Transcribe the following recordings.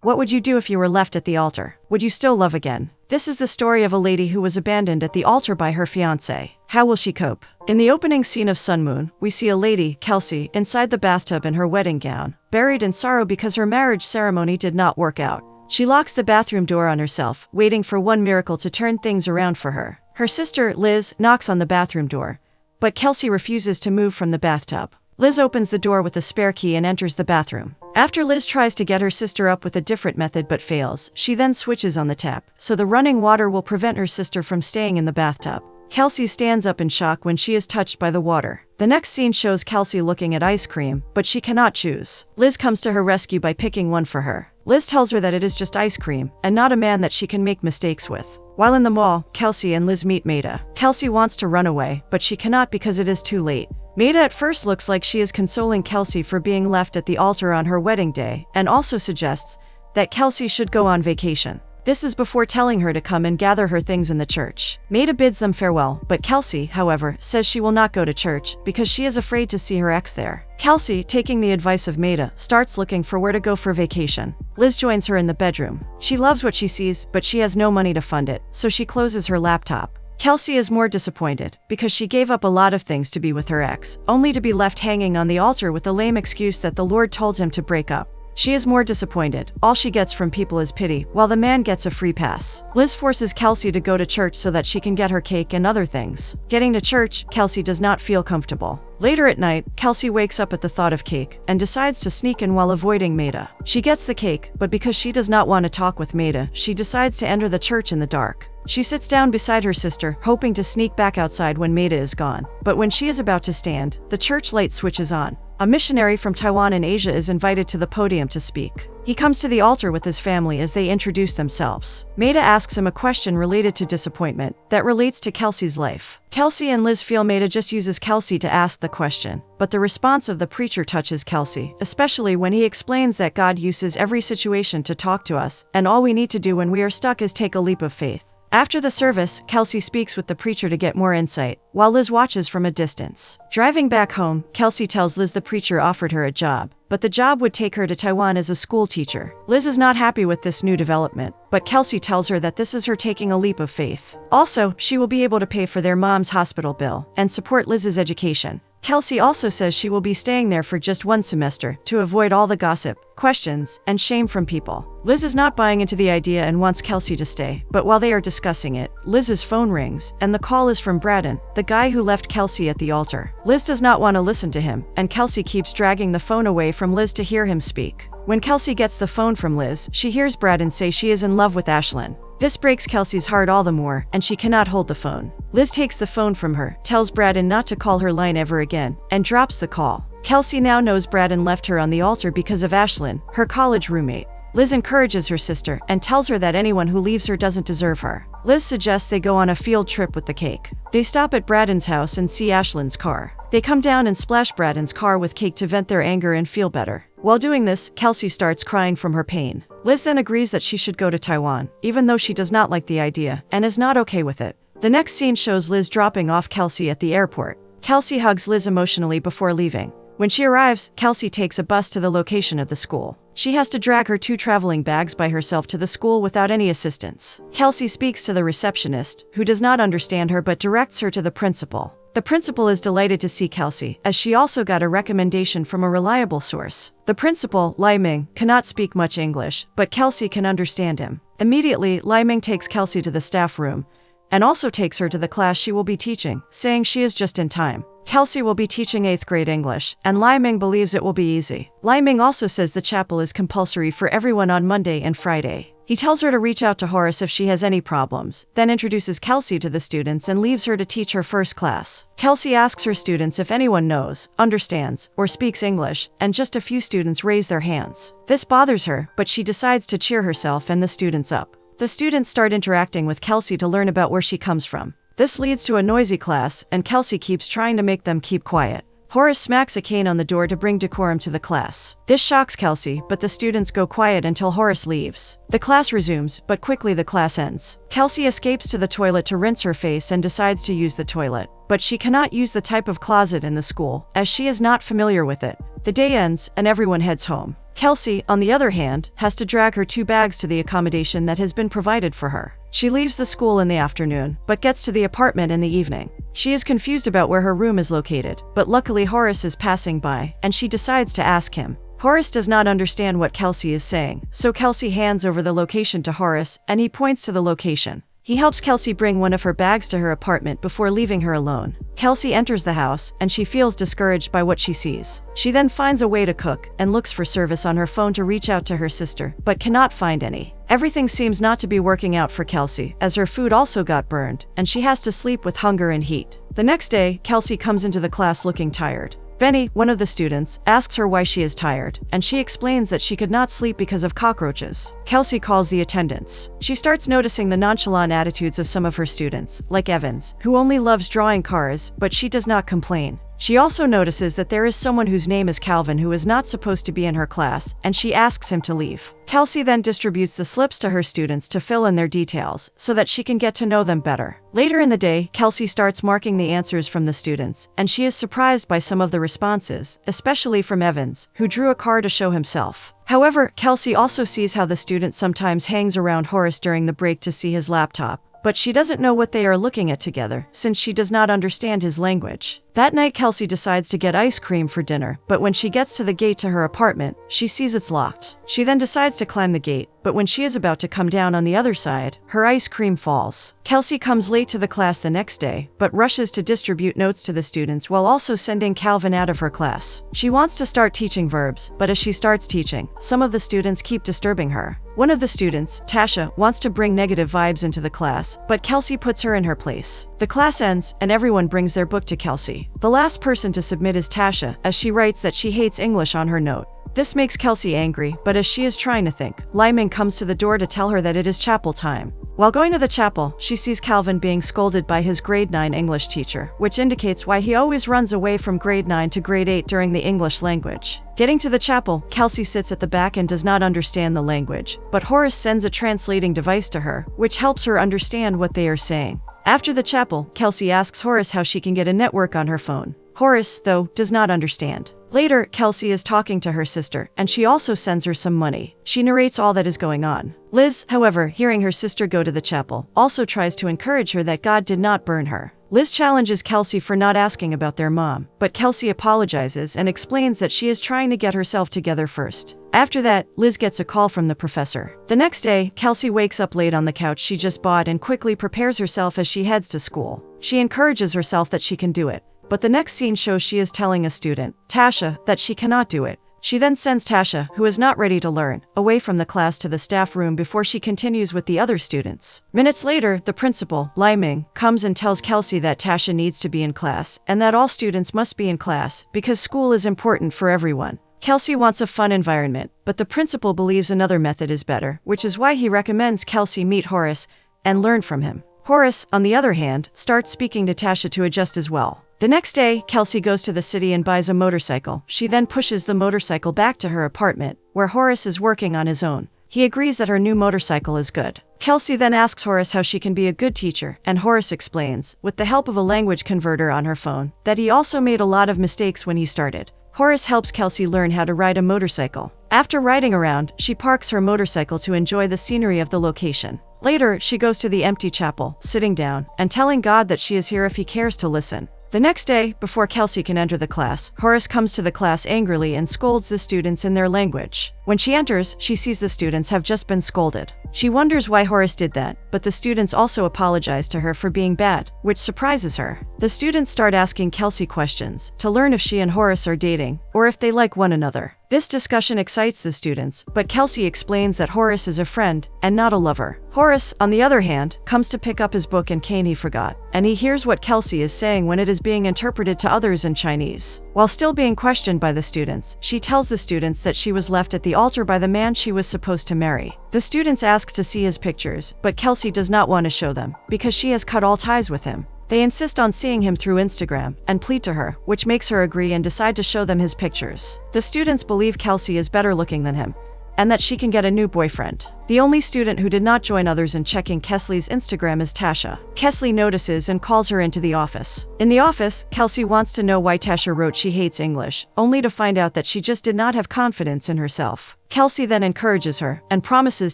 What would you do if you were left at the altar? Would you still love again? This is the story of a lady who was abandoned at the altar by her fiancé. How will she cope? In the opening scene of Sun Moon, we see a lady, Kelsey, inside the bathtub in her wedding gown, buried in sorrow because her marriage ceremony did not work out. She locks the bathroom door on herself, waiting for one miracle to turn things around for her. Her sister, Liz, knocks on the bathroom door, but Kelsey refuses to move from the bathtub. Liz opens the door with a spare key and enters the bathroom. After Liz tries to get her sister up with a different method but fails, she then switches on the tap, so the running water will prevent her sister from staying in the bathtub. Kelsey stands up in shock when she is touched by the water. The next scene shows Kelsey looking at ice cream, but she cannot choose. Liz comes to her rescue by picking one for her. Liz tells her that it is just ice cream, and not a man that she can make mistakes with. While in the mall, Kelsey and Liz meet Maida. Kelsey wants to run away, but she cannot because it is too late. Maida at first looks like she is consoling Kelsey for being left at the altar on her wedding day, and also suggests that Kelsey should go on vacation. This is before telling her to come and gather her things in the church. Maida bids them farewell, but Kelsey, however, says she will not go to church because she is afraid to see her ex there. Kelsey, taking the advice of Maida, starts looking for where to go for vacation. Liz joins her in the bedroom. She loves what she sees, but she has no money to fund it, so she closes her laptop. Kelsey is more disappointed because she gave up a lot of things to be with her ex, only to be left hanging on the altar with the lame excuse that the Lord told him to break up. She is more disappointed. All she gets from people is pity, while the man gets a free pass. Liz forces Kelsey to go to church so that she can get her cake and other things. Getting to church, Kelsey does not feel comfortable. Later at night, Kelsey wakes up at the thought of cake and decides to sneak in while avoiding Maida. She gets the cake, but because she does not want to talk with Maida, she decides to enter the church in the dark. She sits down beside her sister, hoping to sneak back outside when Maida is gone. But when she is about to stand, the church light switches on. A missionary from Taiwan in Asia is invited to the podium to speak. He comes to the altar with his family as they introduce themselves. Maida asks him a question related to disappointment that relates to Kelsey's life. Kelsey and Liz feel Maida just uses Kelsey to ask the question, but the response of the preacher touches Kelsey, especially when he explains that God uses every situation to talk to us, and all we need to do when we are stuck is take a leap of faith. After the service, Kelsey speaks with the preacher to get more insight, while Liz watches from a distance. Driving back home, Kelsey tells Liz the preacher offered her a job, but the job would take her to Taiwan as a school teacher. Liz is not happy with this new development, but Kelsey tells her that this is her taking a leap of faith. Also, she will be able to pay for their mom's hospital bill and support Liz's education. Kelsey also says she will be staying there for just one semester to avoid all the gossip, questions, and shame from people. Liz is not buying into the idea and wants Kelsey to stay, but while they are discussing it, Liz's phone rings, and the call is from Braden, the guy who left Kelsey at the altar. Liz does not want to listen to him, and Kelsey keeps dragging the phone away from Liz to hear him speak. When Kelsey gets the phone from Liz, she hears Braden say she is in love with Ashlyn. This breaks Kelsey's heart all the more, and she cannot hold the phone. Liz takes the phone from her, tells Braden not to call her line ever again, and drops the call. Kelsey now knows Braden left her on the altar because of Ashlyn, her college roommate. Liz encourages her sister and tells her that anyone who leaves her doesn't deserve her. Liz suggests they go on a field trip with the cake. They stop at Braden's house and see Ashlyn's car. They come down and splash Braden's car with cake to vent their anger and feel better. While doing this, Kelsey starts crying from her pain. Liz then agrees that she should go to Taiwan, even though she does not like the idea and is not okay with it. The next scene shows Liz dropping off Kelsey at the airport. Kelsey hugs Liz emotionally before leaving. When she arrives, Kelsey takes a bus to the location of the school. She has to drag her 2 traveling bags by herself to the school without any assistance. Kelsey speaks to the receptionist, who does not understand her but directs her to the principal. The principal is delighted to see Kelsey, as she also got a recommendation from a reliable source. The principal, Lai Ming, cannot speak much English, but Kelsey can understand him. Immediately, Lai Ming takes Kelsey to the staff room, and also takes her to the class she will be teaching, saying she is just in time. Kelsey will be teaching 8th grade English, and Lai Ming believes it will be easy. Lai Ming also says the chapel is compulsory for everyone on Monday and Friday. He tells her to reach out to Horace if she has any problems, then introduces Kelsey to the students and leaves her to teach her first class. Kelsey asks her students if anyone knows, understands, or speaks English, and just a few students raise their hands. This bothers her, but she decides to cheer herself and the students up. The students start interacting with Kelsey to learn about where she comes from. This leads to a noisy class, and Kelsey keeps trying to make them keep quiet. Horace smacks a cane on the door to bring decorum to the class. This shocks Kelsey, but the students go quiet until Horace leaves. The class resumes, but quickly the class ends. Kelsey escapes to the toilet to rinse her face and decides to use the toilet. But she cannot use the type of closet in the school, as she is not familiar with it. The day ends, and everyone heads home. Kelsey, on the other hand, has to drag her 2 bags to the accommodation that has been provided for her. She leaves the school in the afternoon, but gets to the apartment in the evening. She is confused about where her room is located, but luckily Horace is passing by, and she decides to ask him. Horace does not understand what Kelsey is saying, so Kelsey hands over the location to Horace, and he points to the location. He helps Kelsey bring one of her bags to her apartment before leaving her alone. Kelsey enters the house, and she feels discouraged by what she sees. She then finds a way to cook, and looks for service on her phone to reach out to her sister, but cannot find any. Everything seems not to be working out for Kelsey, as her food also got burned, and she has to sleep with hunger and heat. The next day, Kelsey comes into the class looking tired. Benny, one of the students, asks her why she is tired, and she explains that she could not sleep because of cockroaches. Kelsey calls the attendants. She starts noticing the nonchalant attitudes of some of her students, like Evans, who only loves drawing cars, but she does not complain. She also notices that there is someone whose name is Calvin who is not supposed to be in her class, and she asks him to leave. Kelsey then distributes the slips to her students to fill in their details, so that she can get to know them better. Later in the day, Kelsey starts marking the answers from the students, and she is surprised by some of the responses, especially from Evans, who drew a car to show himself. However, Kelsey also sees how the student sometimes hangs around Horace during the break to see his laptop, but she doesn't know what they are looking at together, since she does not understand his language. That night, Kelsey decides to get ice cream for dinner, but when she gets to the gate to her apartment, she sees it's locked. She then decides to climb the gate, but when she is about to come down on the other side, her ice cream falls. Kelsey comes late to the class the next day, but rushes to distribute notes to the students while also sending Calvin out of her class. She wants to start teaching verbs, but as she starts teaching, some of the students keep disturbing her. One of the students, Tasha, wants to bring negative vibes into the class, but Kelsey puts her in her place. The class ends, and everyone brings their book to Kelsey. The last person to submit is Tasha, as she writes that she hates English on her note. This makes Kelsey angry, but as she is trying to think, Lai Ming comes to the door to tell her that it is chapel time. While going to the chapel, she sees Calvin being scolded by his grade 9 English teacher, which indicates why he always runs away from grade 9 to grade 8 during the English language. Getting to the chapel, Kelsey sits at the back and does not understand the language, but Horace sends a translating device to her, which helps her understand what they are saying. After the chapel, Kelsey asks Horace how she can get a network on her phone. Horace, though, does not understand. Later, Kelsey is talking to her sister, and she also sends her some money. She narrates all that is going on. Liz, however, hearing her sister go to the chapel, also tries to encourage her that God did not burn her. Liz challenges Kelsey for not asking about their mom, but Kelsey apologizes and explains that she is trying to get herself together first. After that, Liz gets a call from the professor. The next day, Kelsey wakes up late on the couch she just bought and quickly prepares herself as she heads to school. She encourages herself that she can do it. But the next scene shows she is telling a student, Tasha, that she cannot do it. She then sends Tasha, who is not ready to learn, away from the class to the staff room before she continues with the other students. Minutes later, the principal, Lai Ming, comes and tells Kelsey that Tasha needs to be in class, and that all students must be in class, because school is important for everyone. Kelsey wants a fun environment, but the principal believes another method is better, which is why he recommends Kelsey meet Horace and learn from him. Horace, on the other hand, starts speaking to Tasha to adjust as well. The next day, Kelsey goes to the city and buys a motorcycle. She then pushes the motorcycle back to her apartment, where Horace is working on his own. He agrees that her new motorcycle is good. Kelsey then asks Horace how she can be a good teacher, and Horace explains, with the help of a language converter on her phone, that he also made a lot of mistakes when he started. Horace helps Kelsey learn how to ride a motorcycle. After riding around, she parks her motorcycle to enjoy the scenery of the location. Later, she goes to the empty chapel, sitting down, and telling God that she is here if he cares to listen. The next day, before Kelsey can enter the class, Horace comes to the class angrily and scolds the students in their language. When she enters, she sees the students have just been scolded. She wonders why Horace did that, but the students also apologize to her for being bad, which surprises her. The students start asking Kelsey questions to learn if she and Horace are dating, or if they like one another. This discussion excites the students, but Kelsey explains that Horace is a friend and not a lover. Horace, on the other hand, comes to pick up his book and cane he forgot, and he hears what Kelsey is saying when it is being interpreted to others in Chinese. While still being questioned by the students, she tells the students that she was left at the altar by the man she was supposed to marry. The students ask to see his pictures, but Kelsey does not want to show them, because she has cut all ties with him. They insist on seeing him through Instagram and plead to her, which makes her agree and decide to show them his pictures. The students believe Kelsey is better looking than him. and that she can get a new boyfriend. The only student who did not join others in checking Kelsey's Instagram is Tasha. Kelsey notices and calls her into the office. In the office, Kelsey wants to know why Tasha wrote she hates English, only to find out that she just did not have confidence in herself. Kelsey then encourages her and promises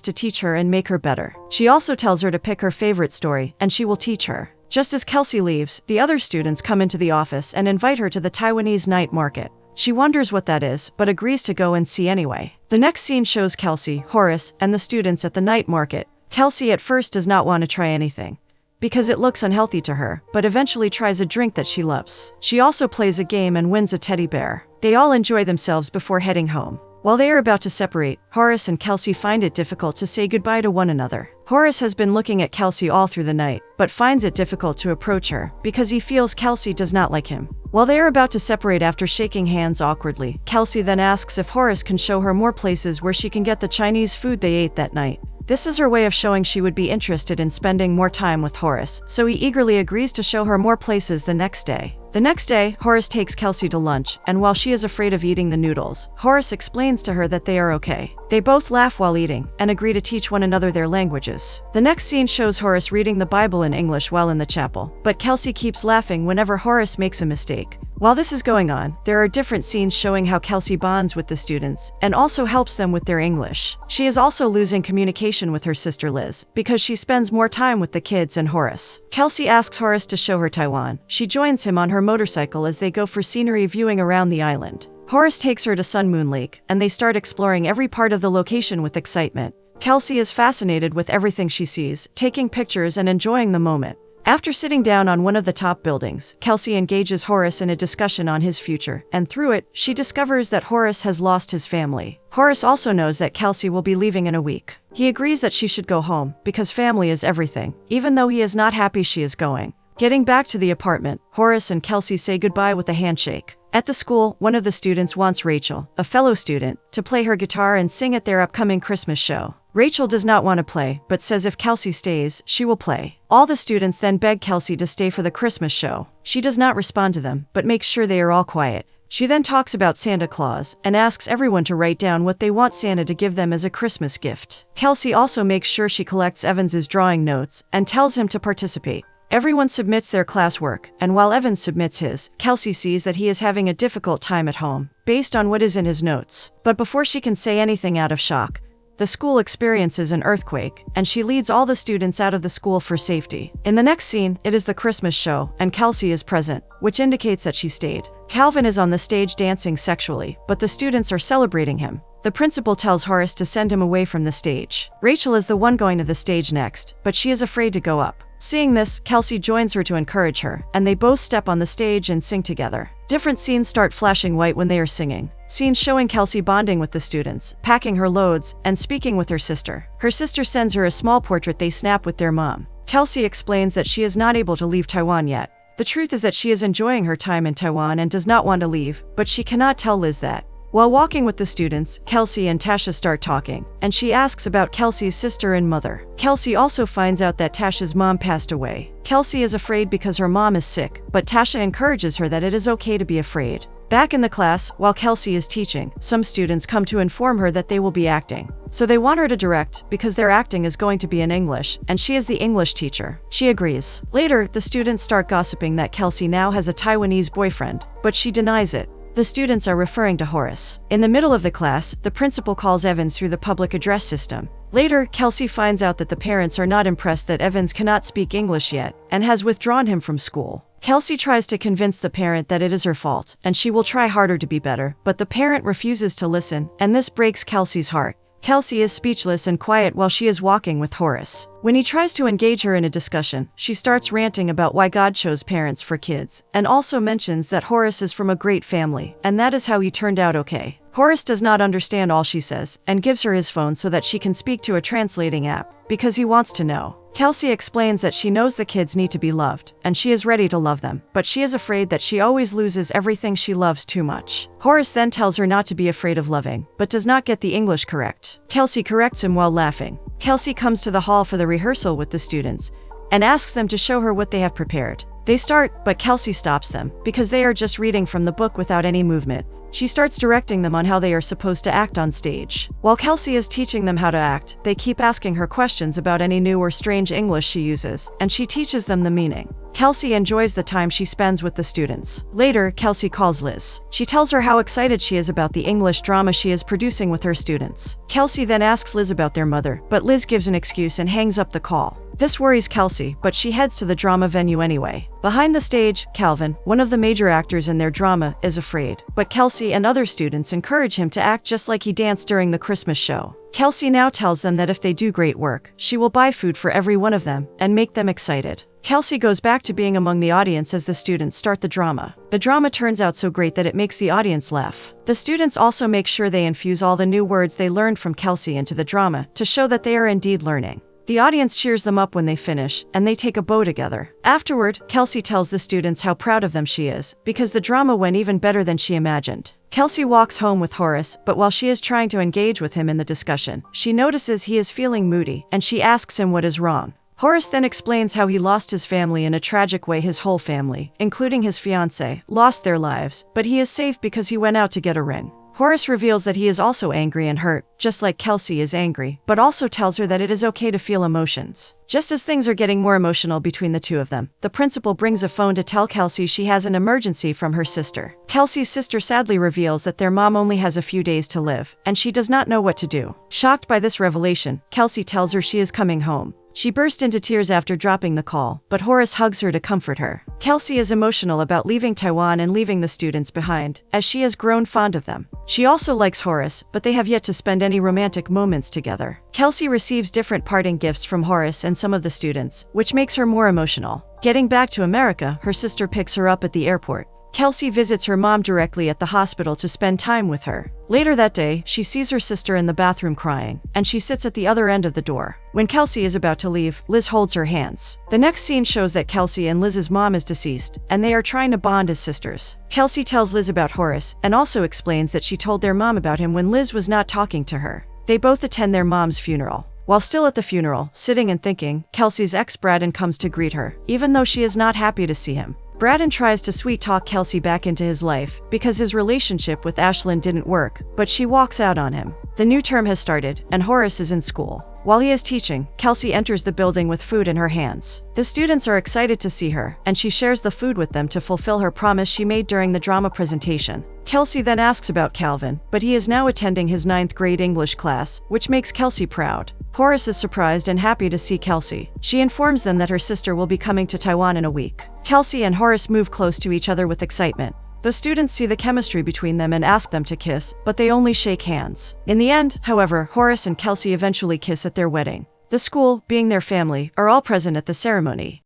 to teach her and make her better. She also tells her to pick her favorite story, and she will teach her. Just as Kelsey leaves, the other students come into the office and invite her to the Taiwanese night market. She wonders what that is, but agrees to go and see anyway. The next scene shows Kelsey, Horace, and the students at the night market. Kelsey at first does not want to try anything, because it looks unhealthy to her, but eventually tries a drink that she loves. She also plays a game and wins a teddy bear. They all enjoy themselves before heading home. While they are about to separate, Horace and Kelsey find it difficult to say goodbye to one another. Horace has been looking at Kelsey all through the night, but finds it difficult to approach her because he feels Kelsey does not like him. While they are about to separate after shaking hands awkwardly, Kelsey then asks if Horace can show her more places where she can get the Chinese food they ate that night. This is her way of showing she would be interested in spending more time with Horace, so he eagerly agrees to show her more places the next day. The next day, Horace takes Kelsey to lunch, and while she is afraid of eating the noodles, Horace explains to her that they are okay. They both laugh while eating, and agree to teach one another their languages. The next scene shows Horace reading the Bible in English while in the chapel, but Kelsey keeps laughing whenever Horace makes a mistake. While this is going on, there are different scenes showing how Kelsey bonds with the students, and also helps them with their English. She is also losing communication with her sister Liz, because she spends more time with the kids and Horace. Kelsey asks Horace to show her Taiwan. She joins him on her motorcycle as they go for scenery viewing around the island. Horace takes her to Sun Moon Lake, and they start exploring every part of the location with excitement. Kelsey is fascinated with everything she sees, taking pictures and enjoying the moment. After sitting down on one of the top buildings, Kelsey engages Horace in a discussion on his future, and through it, she discovers that Horace has lost his family. Horace also knows that Kelsey will be leaving in a week. He agrees that she should go home, because family is everything, even though he is not happy she is going. Getting back to the apartment, Horace and Kelsey say goodbye with a handshake. At the school, one of the students wants Rachel, a fellow student, to play her guitar and sing at their upcoming Christmas show. Rachel does not want to play, but says if Kelsey stays, she will play. All the students then beg Kelsey to stay for the Christmas show. She does not respond to them, but makes sure they are all quiet. She then talks about Santa Claus, and asks everyone to write down what they want Santa to give them as a Christmas gift. Kelsey also makes sure she collects Evans's drawing notes, and tells him to participate. Everyone submits their classwork, and while Evans submits his, Kelsey sees that he is having a difficult time at home, based on what is in his notes. But before she can say anything out of shock, the school experiences an earthquake, and she leads all the students out of the school for safety. In the next scene, it is the Christmas show, and Kelsey is present, which indicates that she stayed. Calvin is on the stage dancing sexually, but the students are celebrating him. The principal tells Horace to send him away from the stage. Rachel is the one going to the stage next, but she is afraid to go up. Seeing this, Kelsey joins her to encourage her, and they both step on the stage and sing together. Different scenes start flashing white when they are singing. Scenes showing Kelsey bonding with the students, packing her loads, and speaking with her sister. Her sister sends her a small portrait they snap with their mom. Kelsey explains that she is not able to leave Taiwan yet. The truth is that she is enjoying her time in Taiwan and does not want to leave, but she cannot tell Liz that. While walking with the students, Kelsey and Tasha start talking, and she asks about Kelsey's sister and mother. Kelsey also finds out that Tasha's mom passed away. Kelsey is afraid because her mom is sick, but Tasha encourages her that it is okay to be afraid. Back in the class, while Kelsey is teaching, some students come to inform her that they will be acting. So they want her to direct, because their acting is going to be in English, and she is the English teacher. She agrees. Later, the students start gossiping that Kelsey now has a Taiwanese boyfriend, but she denies it. The students are referring to Horace. In the middle of the class, the principal calls Evans through the public address system. Later, Kelsey finds out that the parents are not impressed that Evans cannot speak English yet, and has withdrawn him from school. Kelsey tries to convince the parent that it is her fault, and she will try harder to be better, but the parent refuses to listen, and this breaks Kelsey's heart. Kelsey is speechless and quiet while she is walking with Horace. When he tries to engage her in a discussion, she starts ranting about why God chose parents for kids, and also mentions that Horace is from a great family, and that is how he turned out okay. Horace does not understand all she says, and gives her his phone so that she can speak to a translating app, because he wants to know. Kelsey explains that she knows the kids need to be loved, and she is ready to love them, but she is afraid that she always loses everything she loves too much. Horace then tells her not to be afraid of loving, but does not get the English correct. Kelsey corrects him while laughing. Kelsey comes to the hall for the rehearsal with the students, and asks them to show her what they have prepared. They start, but Kelsey stops them, because they are just reading from the book without any movement. She starts directing them on how they are supposed to act on stage. While Kelsey is teaching them how to act, they keep asking her questions about any new or strange English she uses, and she teaches them the meaning. Kelsey enjoys the time she spends with the students. Later, Kelsey calls Liz. She tells her how excited she is about the English drama she is producing with her students. Kelsey then asks Liz about their mother, but Liz gives an excuse and hangs up the call. This worries Kelsey, but she heads to the drama venue anyway. Behind the stage, Calvin, one of the major actors in their drama, is afraid. But Kelsey and other students encourage him to act just like he danced during the Christmas show. Kelsey now tells them that if they do great work, she will buy food for every one of them and make them excited. Kelsey goes back to being among the audience as the students start the drama. The drama turns out so great that it makes the audience laugh. The students also make sure they infuse all the new words they learned from Kelsey into the drama to show that they are indeed learning. The audience cheers them up when they finish, and they take a bow together. Afterward, Kelsey tells the students how proud of them she is, because the drama went even better than she imagined. Kelsey walks home with Horace, but while she is trying to engage with him in the discussion, she notices he is feeling moody, and she asks him what is wrong. Horace then explains how he lost his family in a tragic way. His whole family, including his fiancée, lost their lives, but he is safe because he went out to get a ring. Horace reveals that he is also angry and hurt, just like Kelsey is angry, but also tells her that it is okay to feel emotions. Just as things are getting more emotional between the two of them, the principal brings a phone to tell Kelsey she has an emergency from her sister. Kelsey's sister sadly reveals that their mom only has a few days to live, and she does not know what to do. Shocked by this revelation, Kelsey tells her she is coming home. She burst into tears after dropping the call, but Horace hugs her to comfort her. Kelsey is emotional about leaving Taiwan and leaving the students behind, as she has grown fond of them. She also likes Horace, but they have yet to spend any romantic moments together. Kelsey receives different parting gifts from Horace and some of the students, which makes her more emotional. Getting back to America, her sister picks her up at the airport. Kelsey visits her mom directly at the hospital to spend time with her. Later that day, she sees her sister in the bathroom crying, and she sits at the other end of the door. When Kelsey is about to leave, Liz holds her hands. The next scene shows that Kelsey and Liz's mom is deceased, and they are trying to bond as sisters. Kelsey tells Liz about Horace, and also explains that she told their mom about him when Liz was not talking to her. They both attend their mom's funeral. While still at the funeral, sitting and thinking, Kelsey's ex Braden comes to greet her, even though she is not happy to see him. Braden tries to sweet-talk Kelsey back into his life, because his relationship with Ashlyn didn't work, but she walks out on him. The new term has started, and Horace is in school. While he is teaching, Kelsey enters the building with food in her hands. The students are excited to see her, and she shares the food with them to fulfill her promise she made during the drama presentation. Kelsey then asks about Calvin, but he is now attending his 9th grade English class, which makes Kelsey proud. Horace is surprised and happy to see Kelsey. She informs them that her sister will be coming to Taiwan in a week. Kelsey and Horace move close to each other with excitement. The students see the chemistry between them and ask them to kiss, but they only shake hands. In the end, however, Horace and Kelsey eventually kiss at their wedding. The school, being their family, are all present at the ceremony.